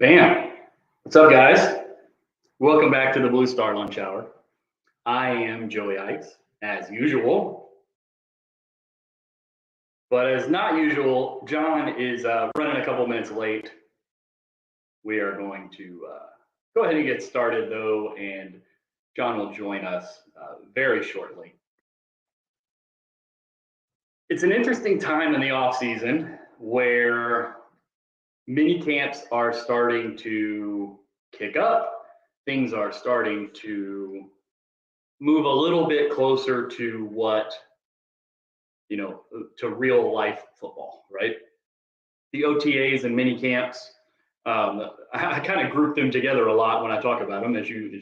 Bam. What's up, guys? Welcome back to the Blue Star Lunch Hour. I am Joey Ikes, as usual. But as not usual, John is running a couple minutes late. We are going to go ahead and get started, though, and John will join us very shortly. It's an interesting time in the off season where mini camps are starting to kick up. Things are starting to move a little bit closer to to real life football, right? The OTAs and mini camps, I kind of group them together a lot when I talk about them, as you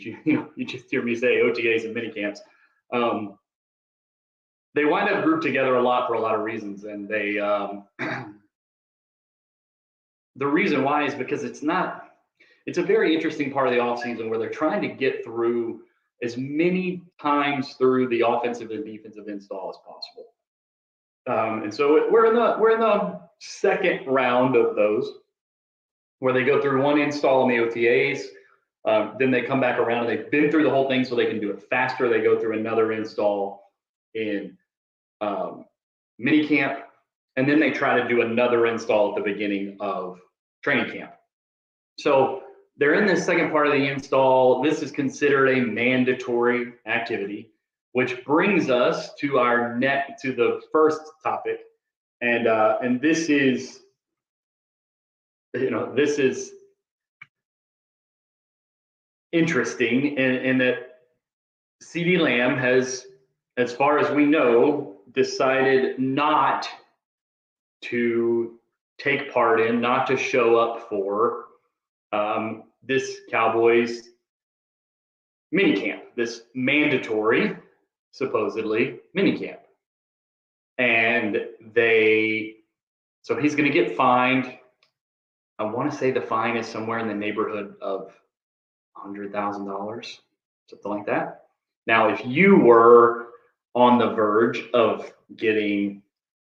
just hear me say OTAs and mini camps. They wind up grouped together a lot for a lot of reasons, and they the reason why is because it's a very interesting part of the offseason where they're trying to get through as many times through the offensive and defensive install as possible. And so we're in the second round of those where they go through one install in the OTAs. Then they come back around and they've been through the whole thing so they can do it faster. They go through another install in minicamp, and then they try to do another install at the beginning of training camp. So they're in this second part of the install. This is considered a mandatory activity, which brings us to the first topic, and this is interesting in that CeeDee Lamb has, as far as we know, decided not to take part in, not to show up for this Cowboys minicamp, this mandatory, supposedly, minicamp. And so he's going to get fined. I want to say the fine is somewhere in the neighborhood of $100,000, something like that. Now, if you were on the verge of getting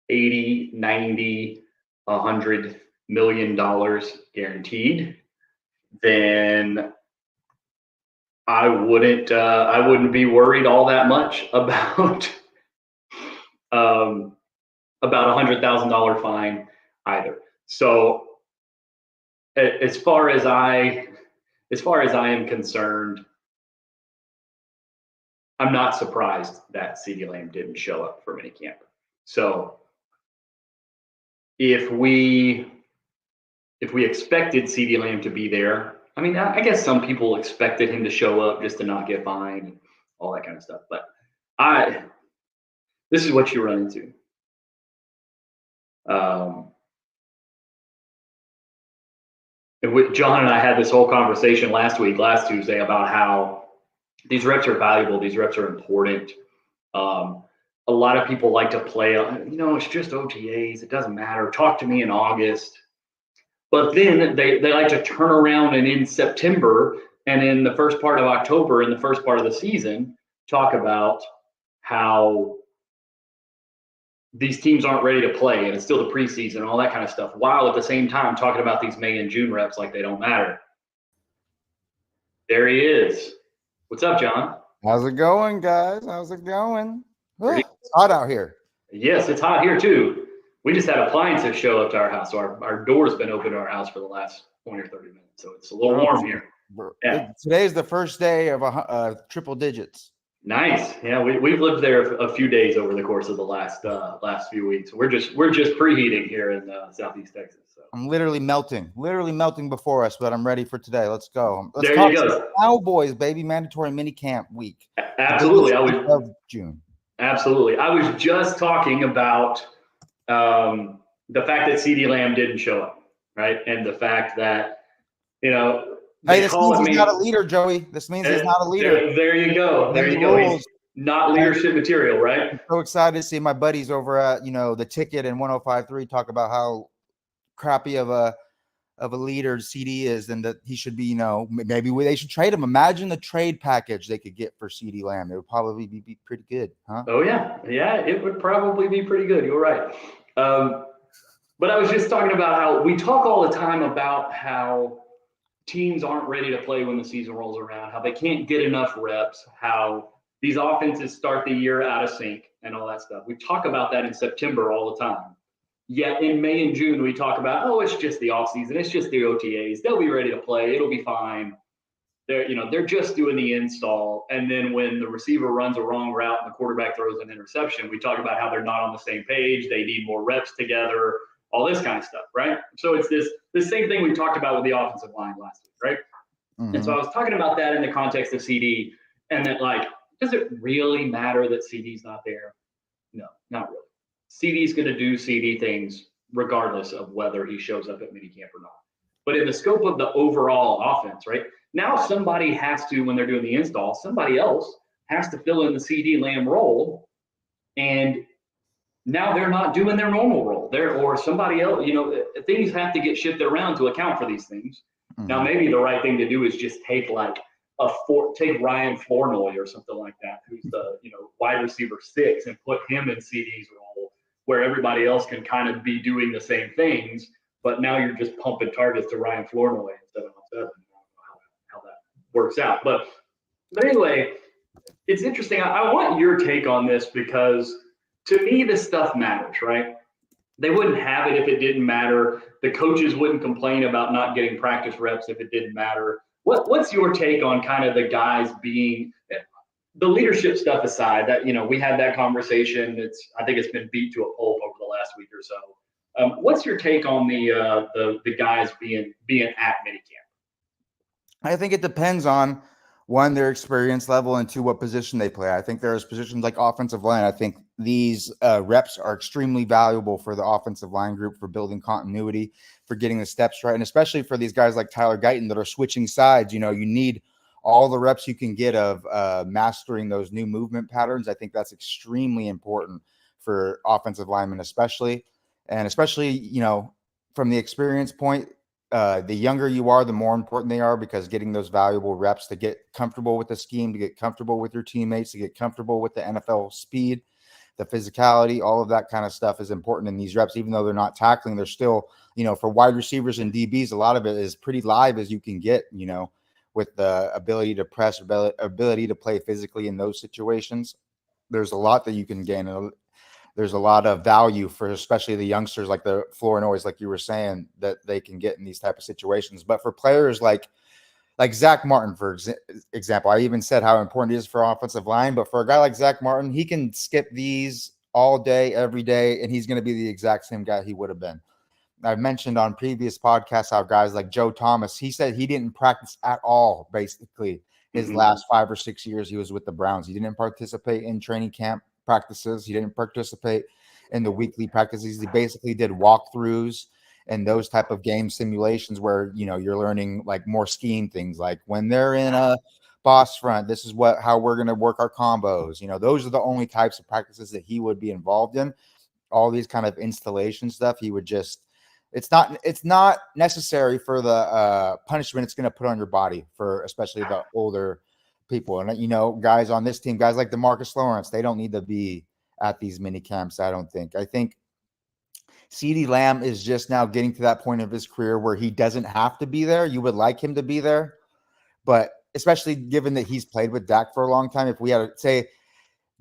80, 90, $100 million guaranteed, then I wouldn't be worried all that much about $100,000 fine either. So as far as I am concerned, I'm not surprised that CeeDee Lamb didn't show up for minicamp. So if we expected CeeDee Lamb to be there, I mean, I guess some people expected him to show up just to not get fined and all that kind of stuff. But this is what you run into. And John and I had this whole conversation last Tuesday, about how these reps are valuable. These reps are important. A lot of people like to play, it's just OTAs. It doesn't matter. Talk to me in August. But then they like to turn around and in September and in the first part of October, in the first part of the season, talk about how these teams aren't ready to play and it's still the preseason and all that kind of stuff, while at the same time talking about these May and June reps like they don't matter. There he is. What's up, John? How's it going, guys? How's it going? It's hot out here. Yes, it's hot here too. We just had appliances show up to our house. So our door's been open to our house for the last 20 or 30 minutes. So it's a little warm here. Yeah. Today is the first day of triple digits. Nice. Yeah, we've lived there a few days over the course of the last few weeks. We're just preheating here in Southeast Texas. So. I'm literally melting before us, but I'm ready for today. Let's go. There you go. Cowboys, baby, mandatory minicamp week. Absolutely. Of June. Absolutely. I was just talking about the fact that CeeDee Lamb didn't show up, right? And the fact that, hey, this means he's not a leader, Joey. This means he's not a leader. There you go. There you go. He's not leadership material, right? I'm so excited to see my buddies over at, the Ticket and 105.3 talk about how crappy of a leader CeeDee is, and that he should be, maybe they should trade him. Imagine the trade package they could get for CeeDee Lamb. It would probably be pretty good, huh? Oh, yeah. Yeah, it would probably be pretty good. You're right. But I was just talking about how we talk all the time about how teams aren't ready to play when the season rolls around, how they can't get enough reps, how these offenses start the year out of sync and all that stuff. We talk about that in September all the time. Yet in May and June, we talk about, oh, it's just the offseason. It's just the OTAs. They'll be ready to play. It'll be fine. They're just doing the install. And then when the receiver runs a wrong route and the quarterback throws an interception, we talk about how they're not on the same page. They need more reps together, all this kind of stuff, right? So it's this same thing we talked about with the offensive line last week, right? Mm-hmm. And so I was talking about that in the context of CeeDee, and that, like, does it really matter that CeeDee's not there? No, not really. CeeDee's going to do CeeDee things regardless of whether he shows up at minicamp or not. But in the scope of the overall offense, right? Now somebody has to, when they're doing the install, somebody else has to fill in the CeeDee Lamb role, and now they're not doing their normal role. Or somebody else, things have to get shifted around to account for these things. Mm-hmm. Now maybe the right thing to do is just take Ryan Flournoy or something like that, who's the wide receiver 6, and put him in CeeDee's role, where everybody else can kind of be doing the same things. But now you're just pumping targets to Ryan Flournoy instead of 7. I don't know how that works out. But anyway, it's interesting. I want your take on this, because to me, this stuff matters, right? They wouldn't have it if it didn't matter. The coaches wouldn't complain about not getting practice reps if it didn't matter. What's your take on kind of the guys being the leadership stuff aside? That we had that conversation. I think it's been beat to a pulp over the last week or so. What's your take on the guys being at minicamp? I think it depends on, one, their experience level, and 2, what position they play. I think there's positions like offensive line. I think these reps are extremely valuable for the offensive line group, for building continuity, for getting the steps right, and especially for these guys like Tyler Guyton that are switching sides. You need all the reps you can get of mastering those new movement patterns. I think that's extremely important for offensive linemen, especially. And especially, from the experience point, the younger you are, the more important they are, because getting those valuable reps to get comfortable with the scheme, to get comfortable with your teammates, to get comfortable with the NFL speed, the physicality, all of that kind of stuff is important in these reps. Even though they're not tackling, they're still, for wide receivers and DBs, a lot of it is pretty live as you can get, with the ability to press, ability to play physically in those situations. There's a lot that you can gain. There's a lot of value for especially the youngsters, like the Flournoys, like you were saying, that they can get in these type of situations. But for players like Zach Martin, for example, I even said how important it is for offensive line. But for a guy like Zach Martin, he can skip these all day, every day, and he's going to be the exact same guy he would have been. I've mentioned on previous podcasts how guys like Joe Thomas, he said he didn't practice at all, basically, his last 5 or 6 years he was with the Browns. He didn't participate in training camp practices. He didn't participate in the weekly practices. He basically did walkthroughs and those type of game simulations where, you're learning like more scheme things, like when they're in a boss front, this is how we're going to work our combos. Those are the only types of practices that he would be involved in. All these kind of installation stuff, he would just, it's not necessary for the punishment it's going to put on your body, for especially the older people. And, guys on this team, guys like DeMarcus Lawrence, they don't need to be at these mini camps. I don't think. I think CeeDee Lamb is just now getting to that point of his career where he doesn't have to be there. You would like him to be there, but especially given that he's played with Dak for a long time. If we had to say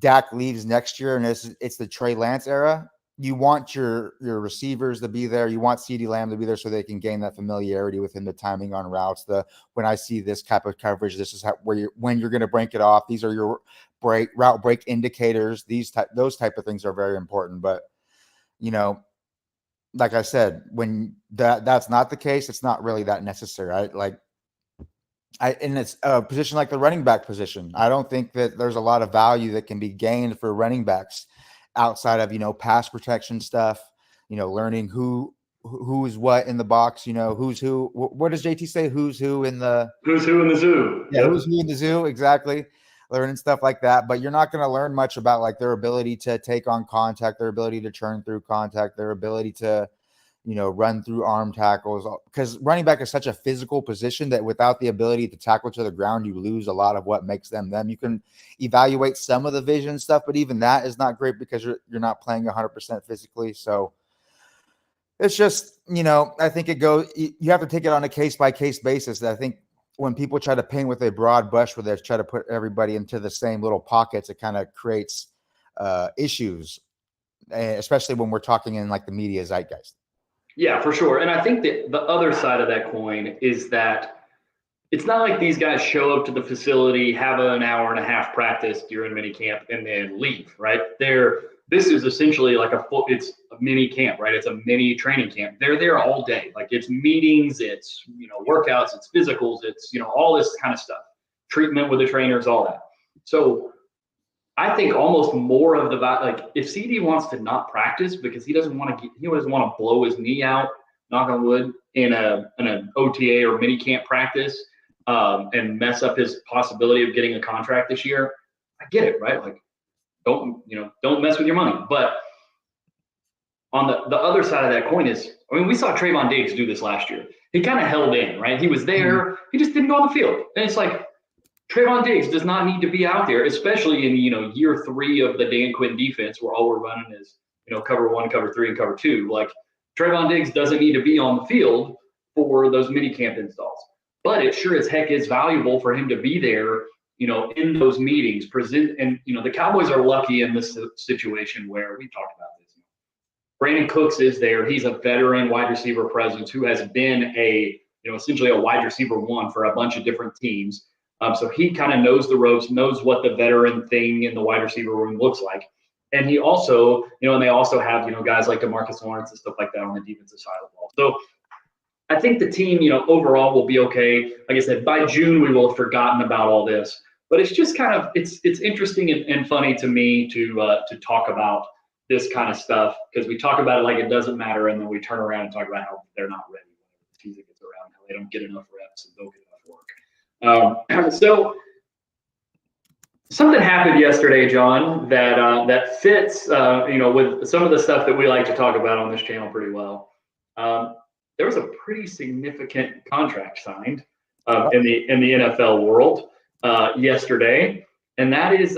Dak leaves next year and it's the Trey Lance era, you want your receivers to be there. You want CeeDee Lamb to be there so they can gain that familiarity with him, the timing on routes. When I see this type of coverage, this is when you're going to break it off. These are your route break indicators. Those type of things are very important. But like I said, when that's not the case, it's not really that necessary. And it's a position like the running back position. I don't think that there's a lot of value that can be gained for running backs outside of, pass protection stuff, learning who is what in the box, who's who. What does JT say? Who's who in the zoo? Yeah, yep. Who's who in the zoo? Exactly. Learning stuff like that. But you're not going to learn much about like their ability to take on contact, their ability to churn through contact, their ability to, run through arm tackles, because running back is such a physical position that without the ability to tackle to the ground, you lose a lot of what makes them. You can evaluate some of the vision stuff, but even that is not great because you're not playing 100% physically. So It's just, I think you have to take it on a case by case basis. I think when people try to paint with a broad brush where they try to put everybody into the same little pockets, it kind of creates issues, especially when we're talking in like the media zeitgeist. Yeah, for sure. And I think that the other side of that coin is that it's not like these guys show up to the facility, have an hour and a half practice during mini camp, and then leave, right? This is essentially like it's a mini camp, right? It's a mini training camp. They're there all day. Like it's meetings, it's, workouts, it's physicals, it's, all this kind of stuff, treatment with the trainers, all that. So I think almost more of like if CeeDee wants to not practice because he doesn't want to blow his knee out, knock on wood, in an OTA or mini camp practice, and mess up his possibility of getting a contract this year, I get it, right? Like, don't mess with your money. But on the other side of that coin is, we saw Trayvon Diggs do this last year. He kind of held in, right? He was there, he just didn't go on the field. And it's like, Trayvon Diggs does not need to be out there, especially in, year 3 of the Dan Quinn defense where all we're running is, cover 1, cover 3, and cover 2. Like, Trayvon Diggs doesn't need to be on the field for those mini camp installs. But it sure as heck is valuable for him to be there, in those meetings. And, the Cowboys are lucky in this situation where we talked about this. Brandon Cooks is there. He's a veteran wide receiver presence who has been essentially a wide receiver 1 for a bunch of different teams. So he kind of knows the ropes, knows what the veteran thing in the wide receiver room looks like. And he also, and they also have, guys like DeMarcus Lawrence and stuff like that on the defensive side of the ball. So I think the team, overall will be okay. Like I said, by June, we will have forgotten about all this. But it's just kind of, it's interesting and funny to me to talk about this kind of stuff, because we talk about it like it doesn't matter, and then we turn around and talk about how they're not ready when the season gets around, how they don't get enough reps and don't get enough work. So something happened yesterday, John, that fits, with some of the stuff that we like to talk about on this channel pretty well. There was a pretty significant contract signed in the NFL world yesterday, and that is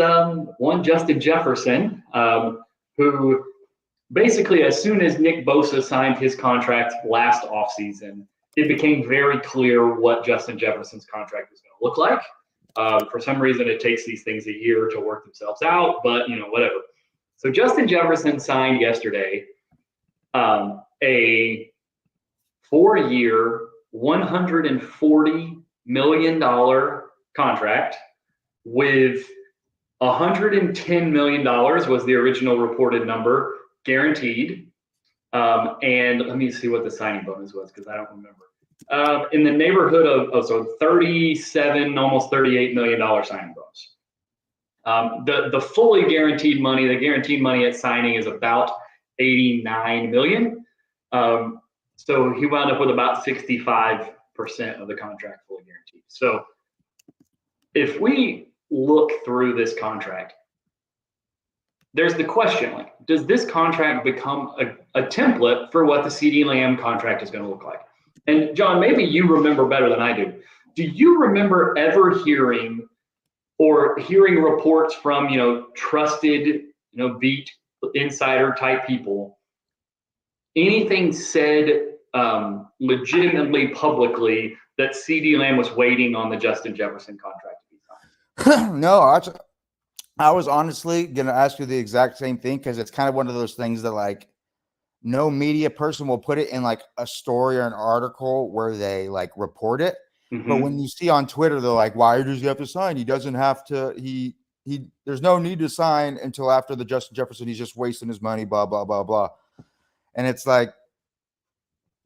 one Justin Jefferson, who basically, as soon as Nick Bosa signed his contract last offseason, it became very clear what Justin Jefferson's contract was going to look like. For some reason, it takes these things a year to work themselves out, but whatever. So Justin Jefferson signed yesterday a 4-year, $140 million contract with $110 million was the original reported number guaranteed. And let me see what the signing bonus was, because I don't remember. In the neighborhood of 37, almost $38 million signing bonus. The fully guaranteed money, the guaranteed money at signing is about $89 million. So he wound up with about 65% of the contract fully guaranteed. So if we look through this contract, there's the question, like, does this contract become a template for what the CeeDee Lamb contract is going to look like? And John, maybe you remember better than I do. Do you remember ever hearing reports from, trusted, beat insider type people, anything said legitimately publicly that CeeDee Lamb was waiting on the Justin Jefferson contract to be signed? No, I was honestly going to ask you the exact same thing, because it's kind of one of those things that, like, no media person will put it in like a story or an article where they like report it. Mm-hmm. But when you see on Twitter, they're like, why does he have to sign? He doesn't have to, there's no need to sign until after the Justin Jefferson. He's just wasting his money, blah, blah, blah, blah. And it's like,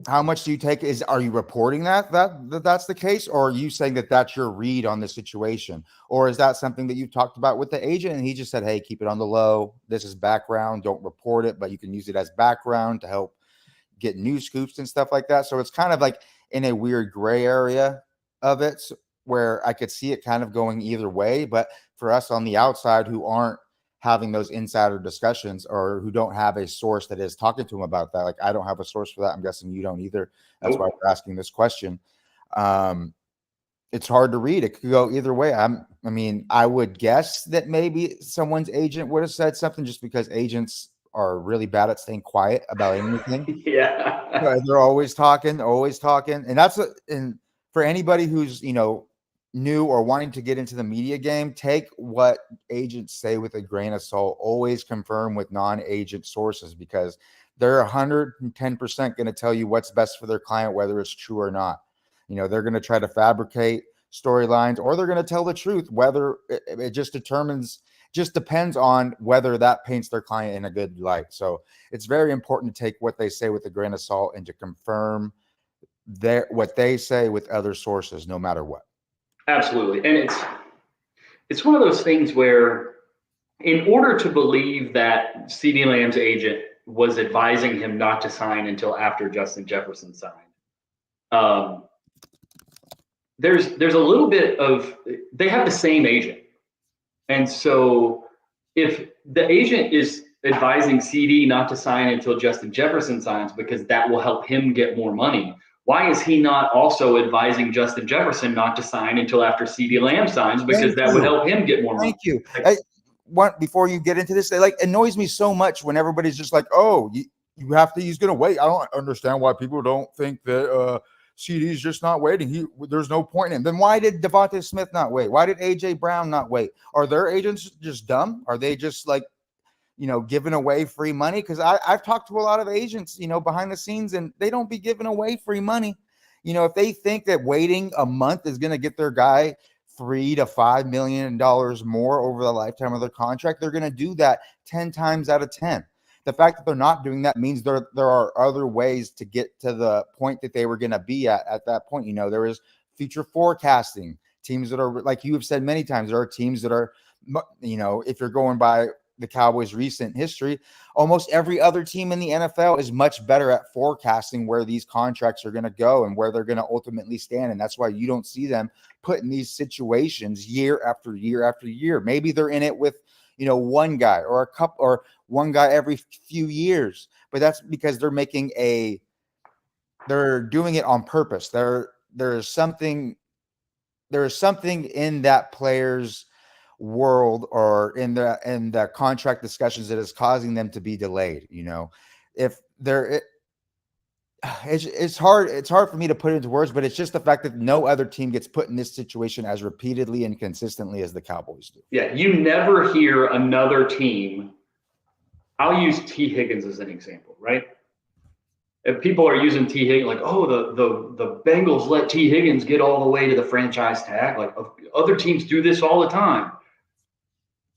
how much do you take? Are you reporting that's the case, or are you saying that that's your read on the situation, or is that something that you talked about with the agent and he just said, hey, keep it on the low, this is background, don't report it, but you can use it as background to help get news scoops and stuff like that? So it's kind of like in a weird gray area of it, where I could see it kind of going either way. But for us on the outside who aren't having those insider discussions, or who don't have a source that is talking to them about that, like I don't have a source for that. I'm guessing you don't either. That's why we're asking this question. It's hard to read. It could go either way. I would guess that maybe someone's agent would have said something, just because agents are really bad at staying quiet about anything. Yeah. They're always talking, and that's and for anybody who's new or wanting to get into the media game, take what agents say with a grain of salt. Always confirm with non-agent sources, because they're 110% going to tell you what's best for their client, whether it's true or not. They're going to try to fabricate storylines, or they're going to tell the truth. Whether it just depends on whether that paints their client in a good light. So it's very important to take what they say with a grain of salt and to confirm what they say with other sources, no matter what. Absolutely. And it's one of those things where, in order to believe that CeeDee Lamb's agent was advising him not to sign until after Justin Jefferson signed, there's a little bit of, they have the same agent. And so if the agent is advising CD not to sign until Justin Jefferson signs because that will help him get more money, why is he not also advising Justin Jefferson not to sign until after CeeDee Lamb signs, because that would help him get more money? Thank you. Before you get into this, it annoys me so much when everybody's just like, oh, you have to, he's going to wait. I don't understand why people don't think that CD's just not waiting. There's no point in him. Then why did Devontae Smith not wait? Why did AJ Brown not wait? Are their agents just dumb? Are they just giving away free money? Because I've talked to a lot of agents, behind the scenes, and they don't be giving away free money. If they think that waiting a month is going to get their guy $3 to $5 million more over the lifetime of their contract, they're going to do that 10 times out of 10. The fact that they're not doing that means there are other ways to get to the point that they were going to be at that point. There is future forecasting. Teams that are, like you have said many times, there are teams that are, if you're going by the Cowboys' recent history, almost every other team in the NFL is much better at forecasting where these contracts are going to go and where they're going to ultimately stand. And that's why you don't see them put in these situations year after year after year. Maybe they're in it with, one guy or a couple, or one guy every few years, but that's because they're doing it on purpose. There is something in that player's world or in the contract discussions that is causing them to be delayed. It's hard for me to put it into words, but it's just the fact that no other team gets put in this situation as repeatedly and consistently as the Cowboys do. Yeah, you never hear another team. I'll use T. Higgins as an example, right? If people are using T. Higgins, like, oh, the Bengals let T. Higgins get all the way to the franchise tag. Like, other teams do this all the time.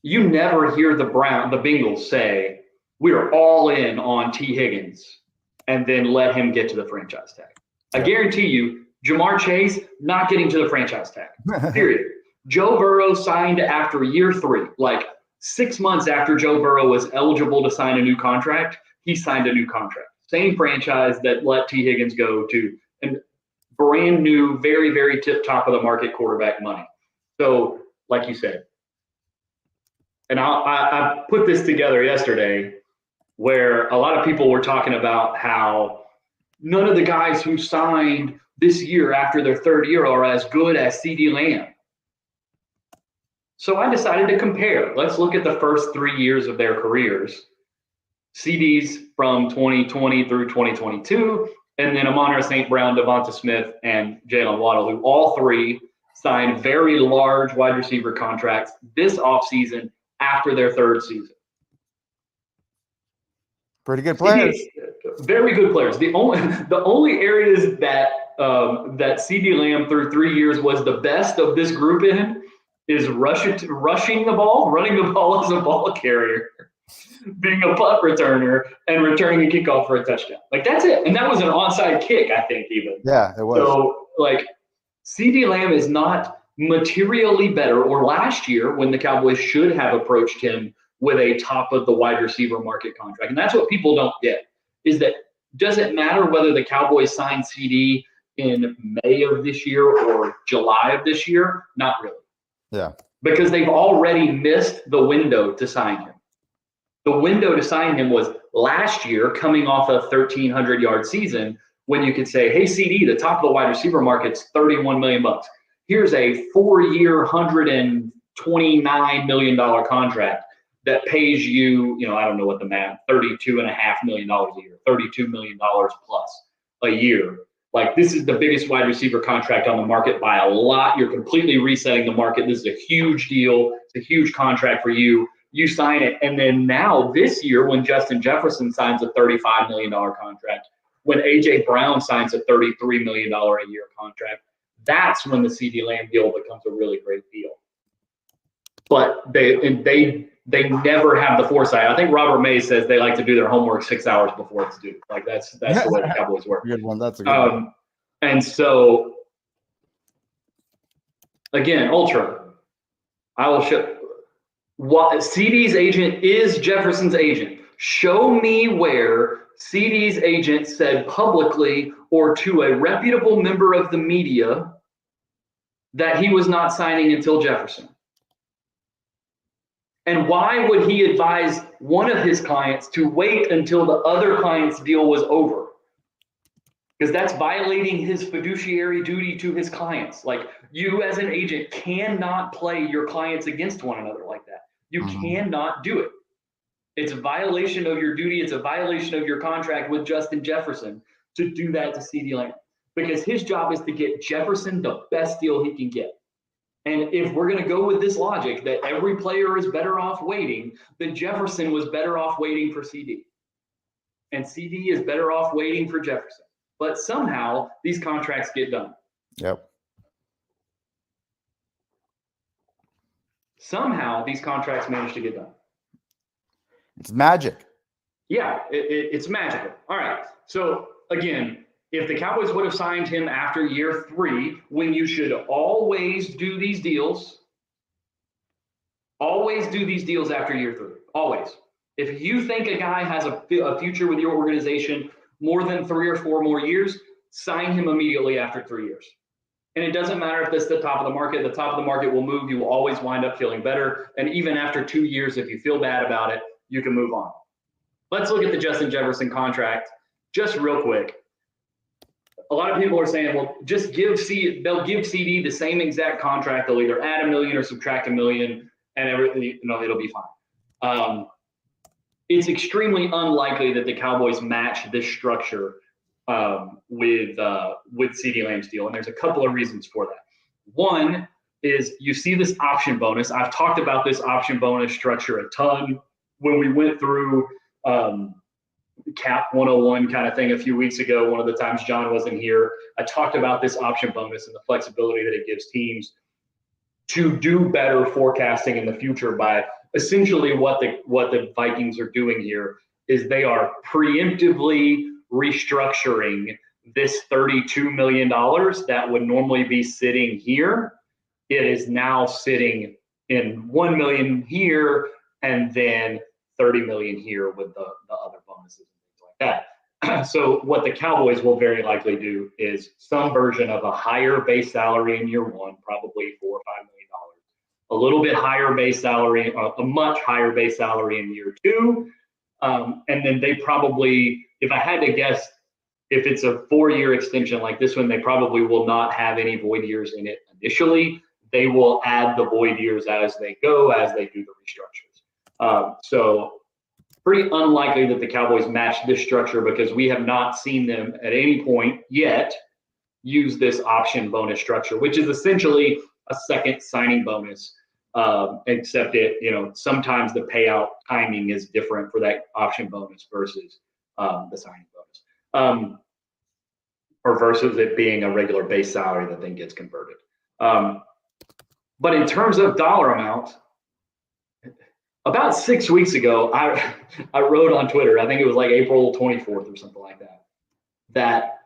You never hear the Bengals say, we're all in on T. Higgins, and then let him get to the franchise tag. I guarantee you, Jamar Chase not getting to the franchise tag, period. Joe Burrow signed after year 3, like 6 months after Joe Burrow was eligible to sign a new contract, he signed a new contract. Same franchise that let T. Higgins go to, and brand new, very, very tip top of the market quarterback money. So, like you said, and I put this together yesterday, where a lot of people were talking about how none of the guys who signed this year after their 3rd year are as good as CeeDee Lamb. So I decided to compare. Let's look at the first 3 years of their careers. CD's from 2020 through 2022, and then Amon-Ra St. Brown, Devonta Smith, and Jalen Waddle, who all 3 signed very large wide receiver contracts this offseason after their 3rd season. Pretty good players. Very good players. The only areas that CeeDee Lamb through 3 years was the best of this group in is rushing the ball, running the ball as a ball carrier, being a punt returner, and returning a kickoff for a touchdown. Like, that's it. And that was an onside kick, I think, even. Yeah, it was. So, like, CeeDee Lamb is not materially better, or last year when the Cowboys should have approached him with a top of the wide receiver market contract. And that's what people don't get, is that does it matter whether the Cowboys sign CD in May of this year or July of this year? Not really. Yeah. Because they've already missed the window to sign him. The window to sign him was last year, coming off a 1,300-yard season, when you could say, hey, CD, the top of the wide receiver market's $31 million. Here's a 4-year, $129 million contract. that pays you, I don't know what the math, $32.5 million a year, $32 million plus a year. Like, this is the biggest wide receiver contract on the market by a lot. You're completely resetting the market. This is a huge deal. It's a huge contract for you. You sign it. And then now this year, when Justin Jefferson signs a $35 million contract, when A.J. Brown signs a $33 million a year contract, that's when the CeeDee Lamb deal becomes a really great deal. But they never have the foresight. I think Robert May says they like to do their homework 6 hours before it's due. Like, that's the way the Cowboys work. Good one. That's a good one. And so, again, Ultra, I will show what CeeDee's agent is Jefferson's agent. Show me where CeeDee's agent said publicly or to a reputable member of the media that he was not signing until Jefferson. And why would he advise one of his clients to wait until the other client's deal was over? Because that's violating his fiduciary duty to his clients. Like, you as an agent cannot play your clients against one another like that. You cannot do it. It's a violation of your duty. It's a violation of your contract with Justin Jefferson to do that to CeeDee Lamb, because his job is to get Jefferson the best deal he can get. And if we're going to go with this logic that every player is better off waiting, then Jefferson was better off waiting for CeeDee. And CeeDee is better off waiting for Jefferson. But somehow these contracts get done. Yep. Somehow these contracts manage to get done. It's magic. Yeah, it's magical. All right. So, again, if the Cowboys would have signed him after year 3, when you should always do these deals after year 3. Always. If you think a guy has a future with your organization more than 3 or 4 more years, sign him immediately after 3 years. And it doesn't matter if this is the top of the market. The top of the market will move. You will always wind up feeling better. And even after 2 years, if you feel bad about it, you can move on. Let's look at the Justin Jefferson contract just real quick. A lot of people are saying, well, just they'll give CeeDee the same exact contract. They'll either add $1 million or subtract $1 million, and everything, it'll be fine. It's extremely unlikely that the Cowboys match this structure with CeeDee Lamb's deal, and there's a couple of reasons for that. One is you see this option bonus. I've talked about this option bonus structure a ton when we went through Cap 101 kind of thing a few weeks ago. One of the times John wasn't here, I talked about this option bonus and the flexibility that it gives teams to do better forecasting in the future by essentially what the Vikings are doing here is they are preemptively restructuring this $32 million that would normally be sitting here. It is now sitting in $1 million here and then $30 million here with the other bonuses and things like that. So what the Cowboys will very likely do is some version of a higher base salary in year 1, probably $4 or $5 million, a little bit higher base salary, a much higher base salary in year 2. And then they probably, if I had to guess, if it's a 4-year extension like this one, they probably will not have any void years in it initially. They will add the void years as they go, as they do the restructures. So pretty unlikely that the Cowboys match this structure because we have not seen them at any point yet use this option bonus structure, which is essentially a second signing bonus, except sometimes the payout timing is different for that option bonus versus the signing bonus, or versus it being a regular base salary that then gets converted. But in terms of dollar amount, about 6 weeks ago, I wrote on Twitter, I think it was like April 24th or something like that, that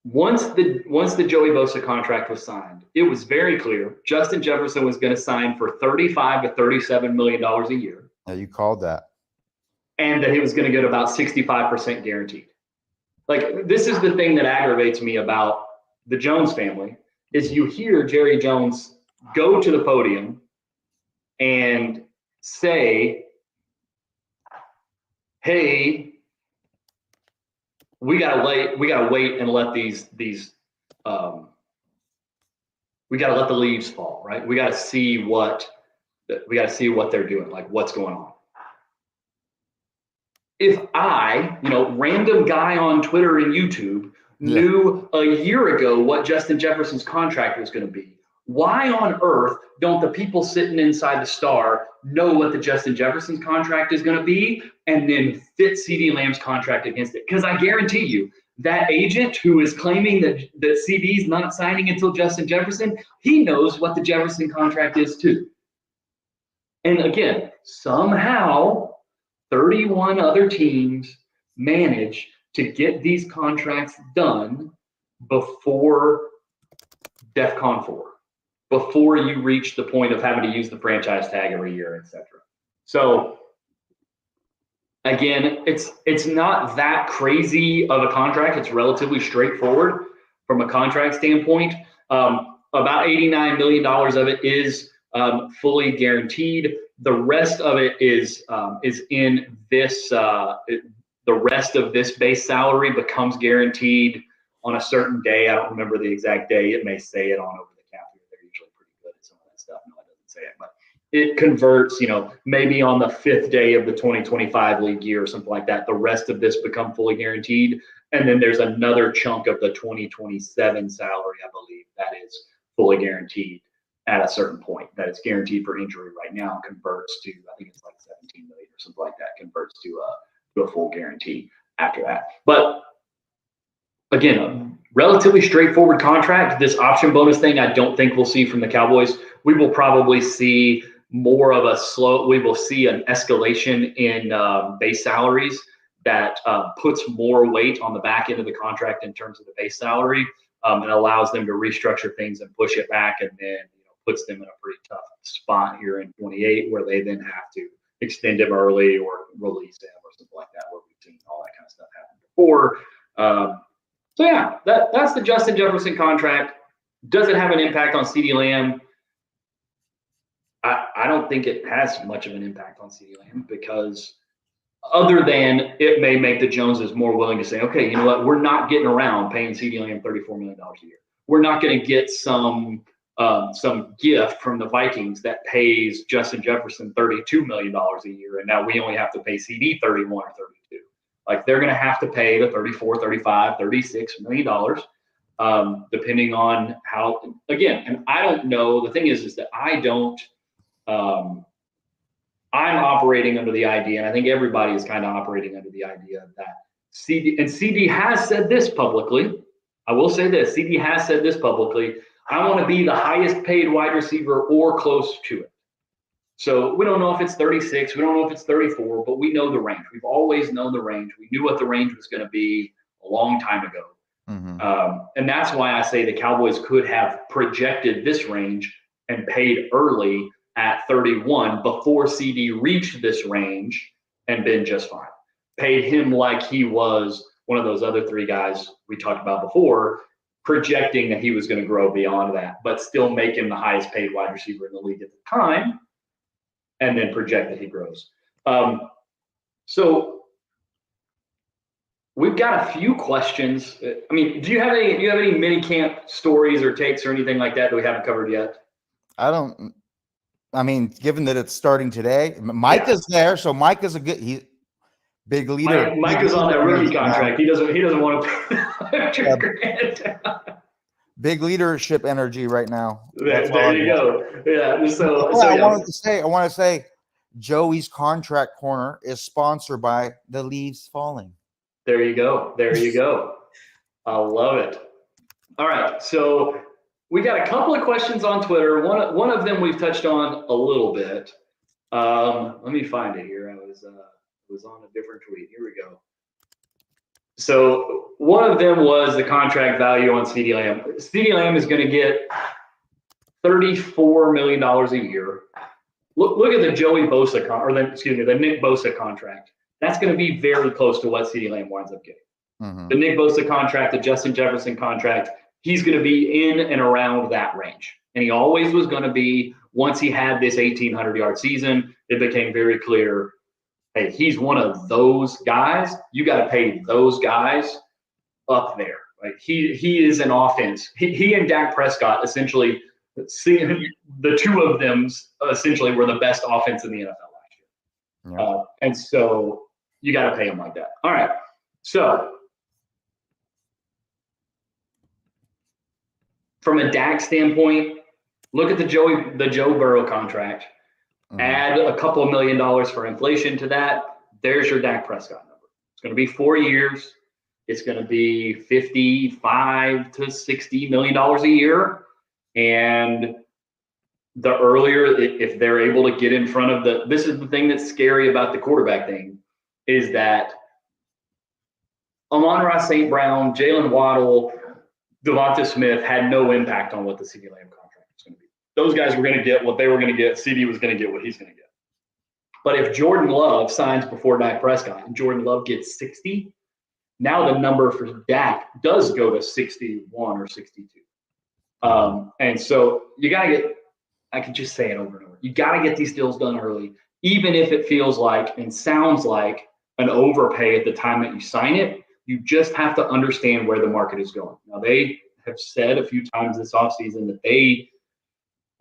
once the Joey Bosa contract was signed, it was very clear Justin Jefferson was going to sign for $35 to $37 million a year. Yeah, you called that. And that he was going to get about 65% guaranteed. Like, this is the thing that aggravates me about the Jones family, is you hear Jerry Jones go to the podium and say, hey, we gotta wait and let we gotta let the leaves fall, right? We gotta see what they're doing, like what's going on. if I, random guy on Twitter and YouTube, knew a year ago what Justin Jefferson's contract was going to be, why on earth don't the people sitting inside the Star know what the Justin Jefferson's contract is going to be and then fit CeeDee Lamb's contract against it? Because I guarantee you, that agent who is claiming that CeeDee's not signing until Justin Jefferson, he knows what the Jefferson contract is too. And again, somehow 31 other teams manage to get these contracts done before DEFCON 4, before you reach the point of having to use the franchise tag every year, etc. So again, it's not that crazy of a contract. It's relatively straightforward from a contract standpoint. About $89 million of it is fully guaranteed. The rest of it is in this. The rest of this base salary becomes guaranteed on a certain day. I don't remember the exact day. It may say it on over the cap here. They're usually pretty good at some of that stuff. No, it doesn't say it, but it converts. Maybe on the 5th day of the 2025 league year or something like that. The rest of this become fully guaranteed, and then there's another chunk of the 2027 salary, I believe, that is fully guaranteed at a certain point. That it's guaranteed for injury right now, converts to, I think it's like 17 million or something like that, converts to a full guarantee after that. But again, a relatively straightforward contract. This option bonus thing, I don't think we'll see from the Cowboys. We will probably see more of we will see an escalation in base salaries that puts more weight on the back end of the contract in terms of the base salary, and allows them to restructure things and push it back, and then puts them in a pretty tough spot here in 28 where they then have to extend him early or release him or something like that, where we've seen all that kind of stuff happen before. So yeah, that's the Justin Jefferson contract. Does it have an impact on CeeDee Lamb? I don't think it has much of an impact on CeeDee Lamb, because other than it may make the Joneses more willing to say, okay, you know what, we're not getting around paying CeeDee Lamb $34 million a year. We're not going to get some gift from the Vikings that pays Justin Jefferson $32 million a year, and now we only have to pay CeeDee 31 or 32. Like, they're going to have to pay the 34, 35, $36 million, depending on how, again, and I don't know. The thing is that I don't, I'm operating under the idea, and I think everybody is kind of operating under the idea that CeeDee has said this publicly. I will say this, CeeDee has said this publicly: I want to be the highest paid wide receiver or close to it. So we don't know if it's 36, we don't know if it's 34, but we know the range. We've always known the range. We knew what the range was going to be a long time ago. Mm-hmm. And that's why I say the Cowboys could have projected this range and paid early at 31 before CeeDee reached this range and been just fine. Paid him like he was one of those other three guys we talked about before, projecting that he was going to grow beyond that, but still make him the highest paid wide receiver in the league at the time, and then project that he grows. So we've got a few questions. I mean, do you have any minicamp stories or takes or anything like that we haven't covered yet? I mean, given that it's starting today, Mike is there, so Mike is big leader. Mike is on that rookie contract. He doesn't want to. Big leadership energy right now. There you go. Yeah. So I want to say, Joey's Contract Corner is sponsored by the Leaves Falling. There you go. I love it. All right. So we got a couple of questions on Twitter. One of them we've touched on a little bit. Let me find it here. I was on a different tweet. Here we go. So one of them was the contract value on CeeDee Lamb. CeeDee Lamb is going to get $34 million a year. Look at the Joey Bosa the Nick Bosa contract. That's going to be very close to what CeeDee Lamb winds up getting. Mm-hmm. The Nick Bosa contract, the Justin Jefferson contract, he's going to be in and around that range. And he always was going to be, once he had this 1,800-yard season, it became very clear, hey, he's one of those guys. You got to pay those guys up there. Like, he is an offense. He and Dak Prescott essentially, the two of them essentially were the best offense in the NFL last year. Yeah. And so you got to pay him like that. All right. So from a Dak standpoint, look at the Joe Burrow contract. Add a couple of $1 million for inflation to that. There's your Dak Prescott number. It's going to be 4 years. It's going to be $55 to $60 million a year. And the earlier, if they're able to get in front of this is the thing that's scary about the quarterback thing, is that Amon-Ra St. Brown, Jalen Waddle, Devonta Smith had no impact on what the CeeDee Lamb contract was going to be. Those guys were going to get what they were going to get. CeeDee was going to get what he's going to get. But if Jordan Love signs before Dak Prescott and Jordan Love gets 60, now the number for Dak does go to 61 or 62. And so you got to get, I can just say it over and over, you got to get these deals done early, even if it feels like and sounds like an overpay at the time that you sign it. You just have to understand where the market is going. Now, they have said a few times this offseason that they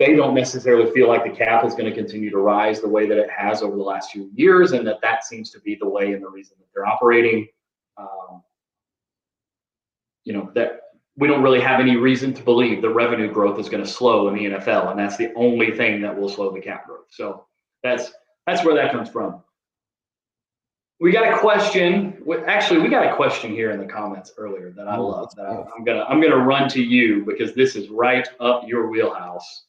don't necessarily feel like the cap is going to continue to rise the way that it has over the last few years, and that seems to be the way and the reason that they're operating. That we don't really have any reason to believe the revenue growth is going to slow in the NFL, and that's the only thing that will slow the cap growth. So that's where that comes from. We got a question. Actually, we got a question here in the comments earlier that I love. That I'm gonna run to you because this is right up your wheelhouse.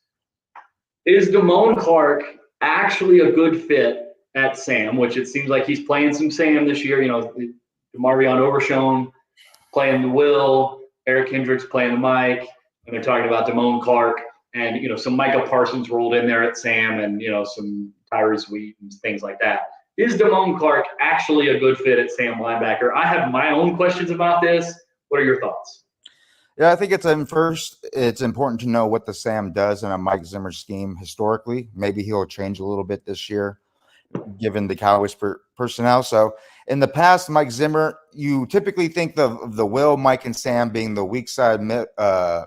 Is Damone Clark actually a good fit at Sam? Which it seems like he's playing some Sam this year. Marvion Overshown playing the Will, Eric Hendricks playing the Mike, and they're talking about Damone Clark, and some Micah Parsons rolled in there at Sam, and some Tyrese Wheat and things like that. Is Damone Clark actually a good fit at Sam linebacker? I have my own questions about this. What are your thoughts? Yeah, I think it's important to know what the Sam does in a Mike Zimmer scheme historically. Maybe he'll change a little bit this year, given the Cowboys personnel. So in the past, Mike Zimmer, you typically think of the Will, Mike, and Sam being the weak side,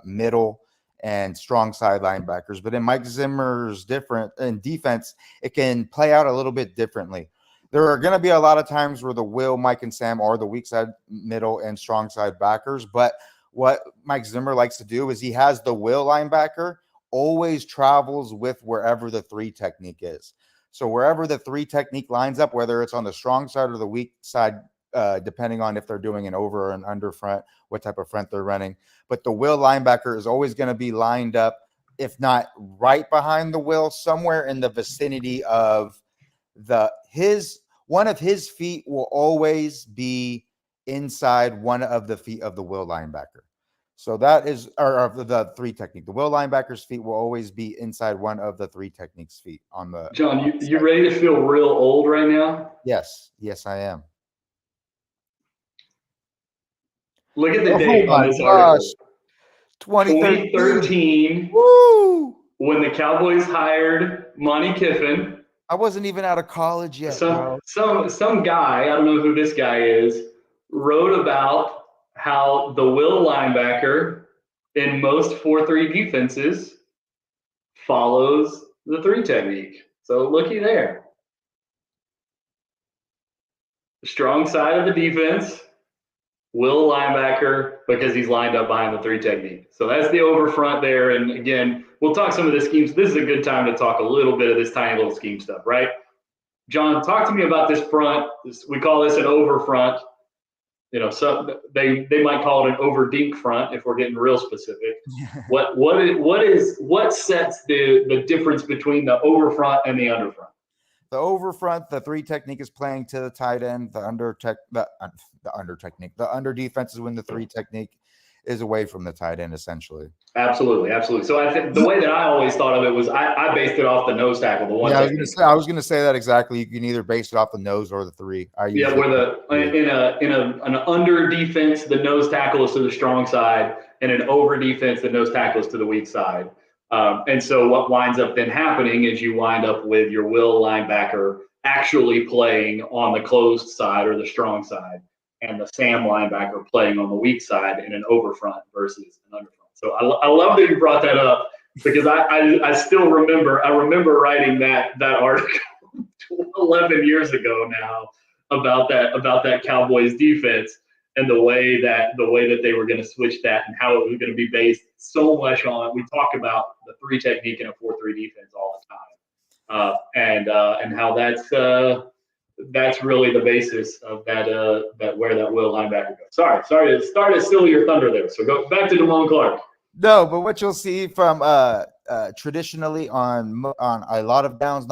middle, and strong side linebackers. But in Mike Zimmer's defense, it can play out a little bit differently. There are going to be a lot of times where the Will, Mike, and Sam are the weak side, middle, and strong side backers. But what Mike Zimmer likes to do is he has the Will linebacker always travels with wherever the 3 technique is. So wherever the 3 technique lines up, whether it's on the strong side or the weak side, depending on if they're doing an over or an under front, what type of front they're running. But the Will linebacker is always going to be lined up, if not right behind the Will, somewhere in the vicinity of one of his feet will always be inside one of the feet of the Will linebacker. So that is, or the 3 technique. The Will linebacker's feet will always be inside one of the 3 techniques feet on the. John, you ready to feel real old right now? Yes, I am. Look at the date on this article. 2013. Woo! When the Cowboys hired Monty Kiffin. I wasn't even out of college yet. Some guy, I don't know who this guy is, wrote about how the Will linebacker in most 4-3 defenses follows the 3 technique. So looky there. The strong side of the defense, Will linebacker, because he's lined up behind the 3 technique. So that's the over front there. And again, we'll talk some of the schemes. This is a good time to talk a little bit of this tiny little scheme stuff, right? John, talk to me about this front. We call this an over front. So they might call it an over dink front if we're getting real specific. What sets the difference between the over front and the under front? The over front, the 3 technique is playing to the tight end. The under defense is when the 3 technique is away from the tight end, essentially. Absolutely. So I think the way that I always thought of it was I based it off the nose tackle. The one. Yeah, I was gonna say that exactly. You can either base it off the nose or the 3. In an under defense, the nose tackle is to the strong side, and an over defense, the nose tackle is to the weak side. And so what winds up then happening is you wind up with your Will linebacker actually playing on the closed side or the strong side, and the Sam linebacker playing on the weak side in an over front versus an under front. So I love that you brought that up because I still remember writing that article 11 years ago now about that Cowboys defense and the way that they were going to switch that and how it was going to be based so much on. We talk about the 3 technique and a 4-3 defense all the time, and how that's really the basis of that where that will linebacker goes. Sorry to steal your thunder there. So go back to Damone Clark. No, but what you'll see from traditionally on a lot of downs,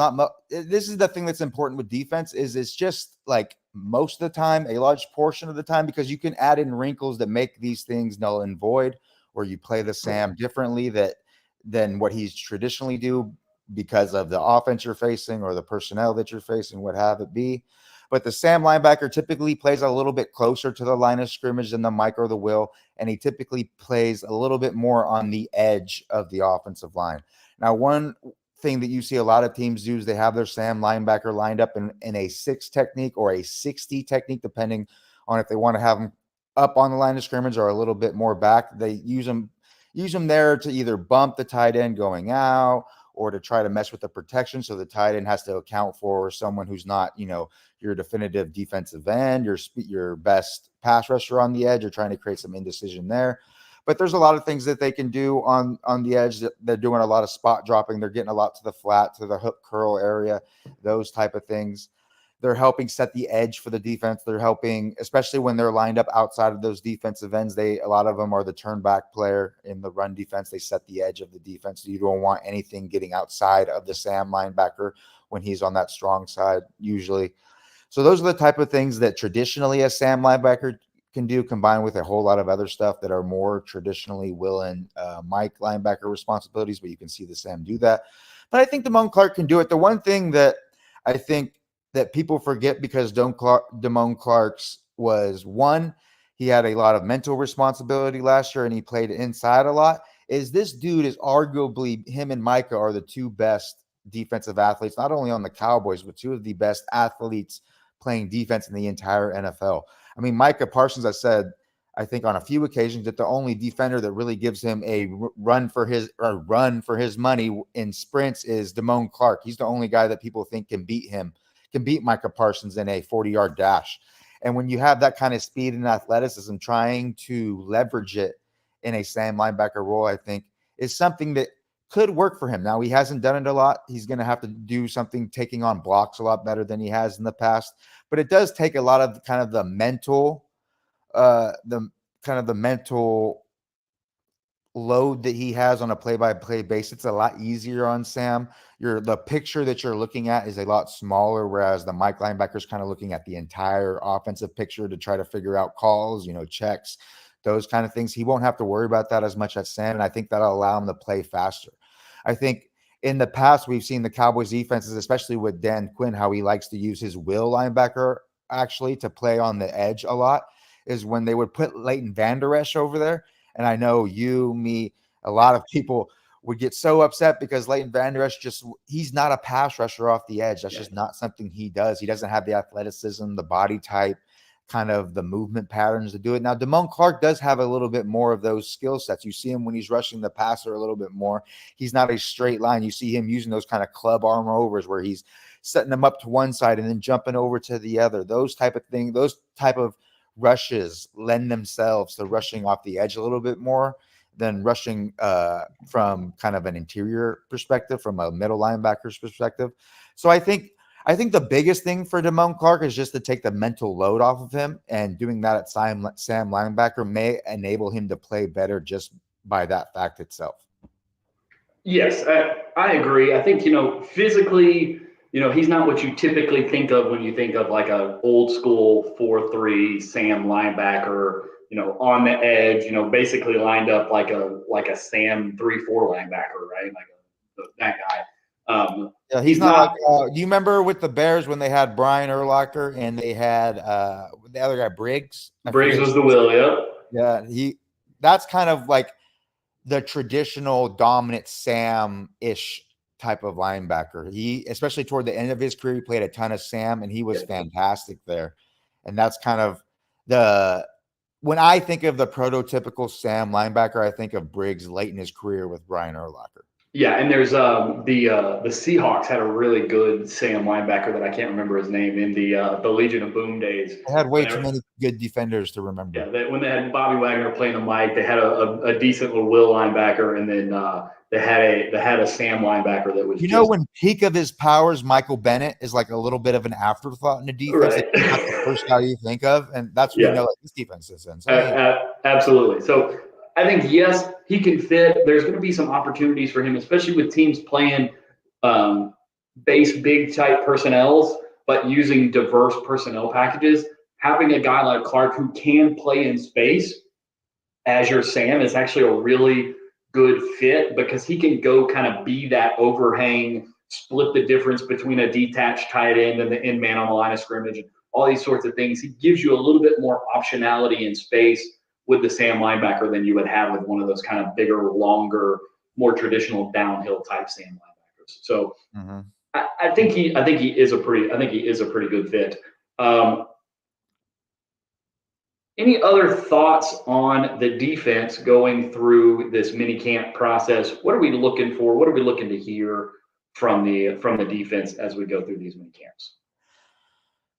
this is the thing that's important with defense is it's just like most of the time, a large portion of the time, because you can add in wrinkles that make these things null and void, or you play the Sam differently than what he's traditionally do because of the offense you're facing or the personnel that you're facing, what have it be. But the Sam linebacker typically plays a little bit closer to the line of scrimmage than the Mike or the Will, and he typically plays a little bit more on the edge of the offensive line. Now, one thing that you see a lot of teams do is they have their Sam linebacker lined up in a 6 technique or a 60 technique, depending on if they want to have them up on the line of scrimmage or a little bit more back. They use them there to either bump the tight end going out or to try to mess with the protection. So the tight end has to account for someone who's not, your definitive defensive end, your best pass rusher on the edge. You're trying to create some indecision there. But there's a lot of things that they can do on the edge. They're doing a lot of spot dropping. They're getting a lot to the flat, to the hook curl area, those type of things. They're helping set the edge for the defense. They're helping, especially when they're lined up outside of those defensive ends. A lot of them are the turn back player in the run defense. They set the edge of the defense. You don't want anything getting outside of the Sam linebacker when he's on that strong side, usually. So those are the type of things that traditionally a Sam linebacker can do, combined with a whole lot of other stuff that are more traditionally Will and Mike linebacker responsibilities, but you can see the Sam do that. But I think Damone Clark can do it. The one thing that I think that people forget, because Damone Clark's was one, he had a lot of mental responsibility last year and he played inside a lot, is this dude is arguably, him and Micah are the 2 best defensive athletes, not only on the Cowboys, but 2 of the best athletes playing defense in the entire NFL. I mean, Micah Parsons, I think on a few occasions, that the only defender that really gives him a run for his money in sprints is Damone Clark. He's the only guy that people think can beat Micah Parsons in a 40-yard dash. And when you have that kind of speed and athleticism, trying to leverage it in a Sam linebacker role, I think is something that could work for him. Now, he hasn't done it a lot. He's going to have to do something taking on blocks a lot better than he has in the past. But it does take a lot of kind of the mental load that he has on a play-by-play basis. It's a lot easier on Sam. The picture that you're looking at is a lot smaller, whereas the Mike linebacker is kind of looking at the entire offensive picture to try to figure out calls, checks, those kind of things. He won't have to worry about that as much as Sam, and I think that'll allow him to play faster. I think in the past, we've seen the Cowboys defenses, especially with Dan Quinn, how he likes to use his will linebacker actually to play on the edge a lot, is when they would put Leighton Vander Esch over there. And I know you, me, a lot of people would get so upset because Leighton Vander Esch he's not a pass rusher off the edge. That's just not something he does. He doesn't have the athleticism, the body type, kind of the movement patterns to do it. Now, Damone Clark does have a little bit more of those skill sets. You see him when he's rushing the passer a little bit more. He's not a straight line. You see him using those kind of club arm overs where he's setting them up to one side and then jumping over to the other. Those type of things, those type of rushes lend themselves to rushing off the edge a little bit more than rushing from kind of an interior perspective, from a middle linebacker's perspective. So I think the biggest thing for Damone Clark is just to take the mental load off of him, and doing that at Sam linebacker may enable him to play better just by that fact itself. Yes, I agree. I think, physically, he's not what you typically think of when you think of like a old school 4-3 Sam linebacker, on the edge, basically lined up like a Sam 3-4 linebacker, right? That guy. Yeah, he's not like, do you remember with the Bears when they had Brian Urlacher and they had the other guy, Briggs? Briggs was the will, yeah. Yeah, that's kind of like the traditional dominant Sam-ish type of linebacker. He, especially toward the end of his career, he played a ton of Sam, and he was fantastic there. And that's kind of when I think of the prototypical Sam linebacker, I think of Briggs late in his career with Brian Urlacher. Yeah, and there's the Seahawks had a really good Sam linebacker that I can't remember his name in the Legion of Boom days. They had way too many good defenders to remember. Yeah, when they had Bobby Wagner playing the mic, they had a decent little Will linebacker, and then they had a Sam linebacker that was when peak of his powers, Michael Bennett is like a little bit of an afterthought in the defense. right. It's not the first guy you think of, and that's when you know like, this defense is insane. Absolutely. So I think yes, he can fit. There's going to be some opportunities for him, especially with teams playing base big type personnels, but using diverse personnel packages. Having a guy like Clark who can play in space as your Sam is actually a really good fit because he can go kind of be that overhang, split the difference between a detached tight end and the end man on the line of scrimmage, and all these sorts of things. He gives you a little bit more optionality in space with the Sam linebacker than you would have with one of those kind of bigger, longer, more traditional downhill type Sam linebackers. So I think he is a pretty good fit. Any other thoughts on the defense going through this mini camp process? What are we looking for? What are we looking to hear from the defense as we go through these mini camps?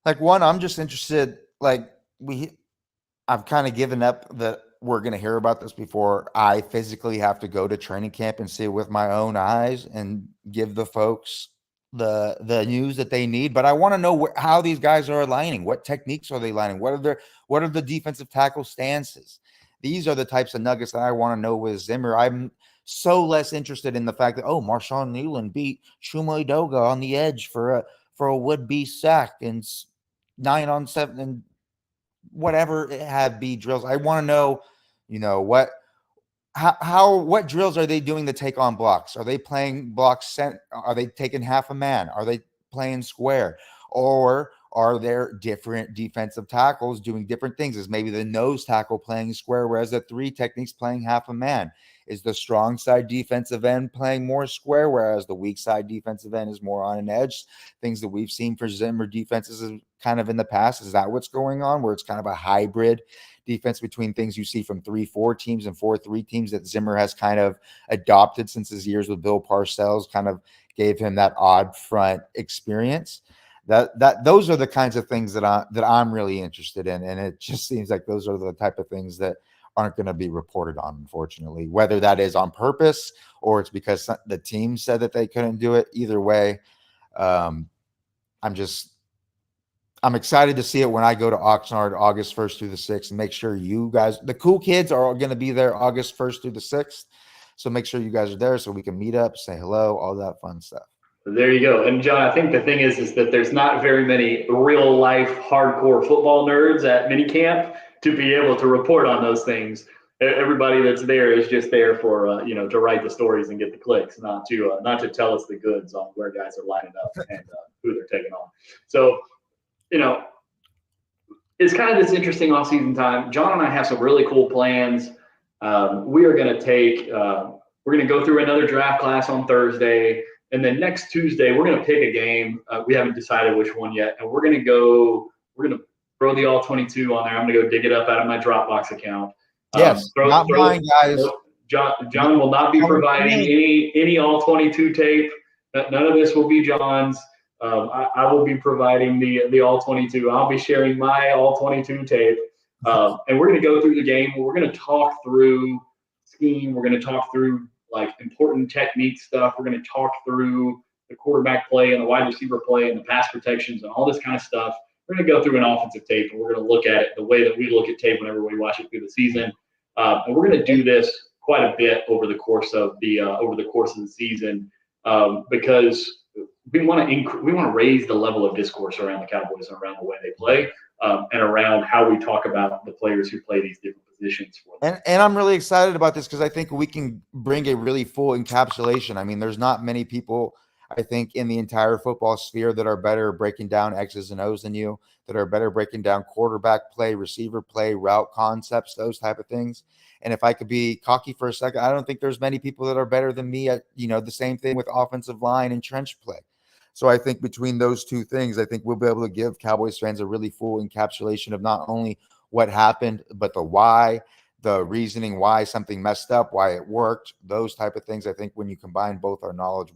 Like one, I'm just interested. Like I've kind of given up that we're going to hear about this before I physically have to go to training camp and see it with my own eyes and give the folks the news that they need. But I want to know how these guys are aligning. What techniques are they aligning? What are the defensive tackle stances? These are the types of nuggets that I want to know with Zimmer. I'm so less interested in the fact that Marshawn Newland beat Shumai Doga on the edge for a would-be sack and 9-on-7 and whatever it had be drills. I want to know, what drills are they doing to take on blocks? Are they playing blocks? Are they taking half a man? Are they playing square? Or are there different defensive tackles doing different things? Is maybe the nose tackle playing square, whereas the three techniques playing half a man? Is the strong side defensive end playing more square, whereas the weak side defensive end is more on an edge? Things that we've seen for Zimmer defenses is kind of in the past. Is that what's going on, where it's kind of a hybrid defense between things you see from 3-4 teams and 4-3 teams that Zimmer has kind of adopted since his years with Bill Parcells kind of gave him that odd front experience? Those are the kinds of things that I'm really interested in, and it just seems like those are the type of things that aren't going to be reported on, unfortunately, whether that is on purpose or it's because the team said that they couldn't do it. Either way, I'm excited to see it when I go to Oxnard August 1st through the 6th, and make sure you guys, the cool kids, are going to be there August 1st through the 6th. So make sure you guys are there so we can meet up, say hello, all that fun stuff. There you go. And John, I think the thing is that there's not very many real life hardcore football nerds at minicamp to be able to report on those things. Everybody that's there is just there for to write the stories and get the clicks, not to tell us the goods on where guys are lining up and who they're taking on. So, it's kind of this interesting off-season time. John and I have some really cool plans. We are going to we're going to go through another draft class on Thursday. And then next Tuesday, we're going to pick a game. We haven't decided which one yet. And we're going to throw the all-22 on there. I'm going to go dig it up out of my Dropbox account. Yes, not mine, guys. John will not be providing any all-22 tape. None of this will be John's. I will be providing the all-22. I'll be sharing my all-22 tape. And we're going to go through the game. We're going to talk through scheme. We're going to talk through like important technique stuff. We're going to talk through the quarterback play and the wide receiver play and the pass protections and all this kind of stuff. We're going to go through an offensive tape, and we're going to look at it the way that we look at tape whenever we watch it through the season. And we're going to do this quite a bit over the course of the season because we want to raise the level of discourse around the Cowboys and around the way they play and around how we talk about the players who play these different positions for them. And I'm really excited about this because I think we can bring a really full encapsulation. I mean, there's not many people, I think, in the entire football sphere that are better breaking down X's and O's than you, that are better breaking down quarterback play, receiver play, route concepts, those type of things. And if I could be cocky for a second, I don't think there's many people that are better than me at, the same thing with offensive line and trench play. So I think between those two things, I think we'll be able to give Cowboys fans a really full encapsulation of not only what happened, but the why, the reasoning why something messed up, why it worked, those type of things. I think when you combine both our knowledge,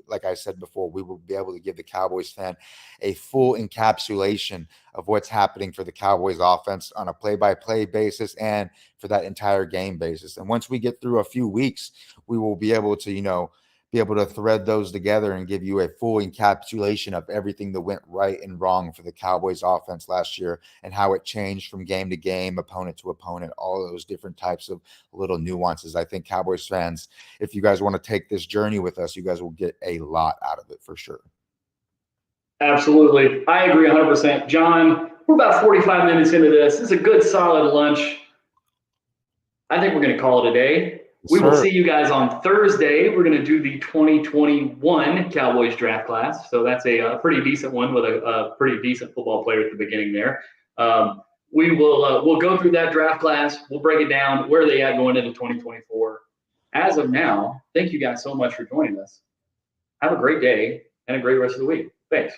like I said before, we will be able to give the Cowboys fan a full encapsulation of what's happening for the Cowboys offense on a play-by-play basis and for that entire game basis. And once we get through a few weeks, we will be able to, be able to thread those together and give you a full encapsulation of everything that went right and wrong for the Cowboys offense last year and how it changed from game to game, opponent to opponent, all those different types of little nuances. I think Cowboys fans, if you guys want to take this journey with us, you guys will get a lot out of it for sure. Absolutely. I agree 100%. John, we're about 45 minutes into this. This is a good, solid lunch. I think we're going to call it a day. We will see you guys on Thursday. We're going to do the 2021 Cowboys draft class. So that's a pretty decent one with a pretty decent football player at the beginning there. We'll go through that draft class. We'll break it down. Where are they at going into 2024? As of now, thank you guys so much for joining us. Have a great day and a great rest of the week. Thanks.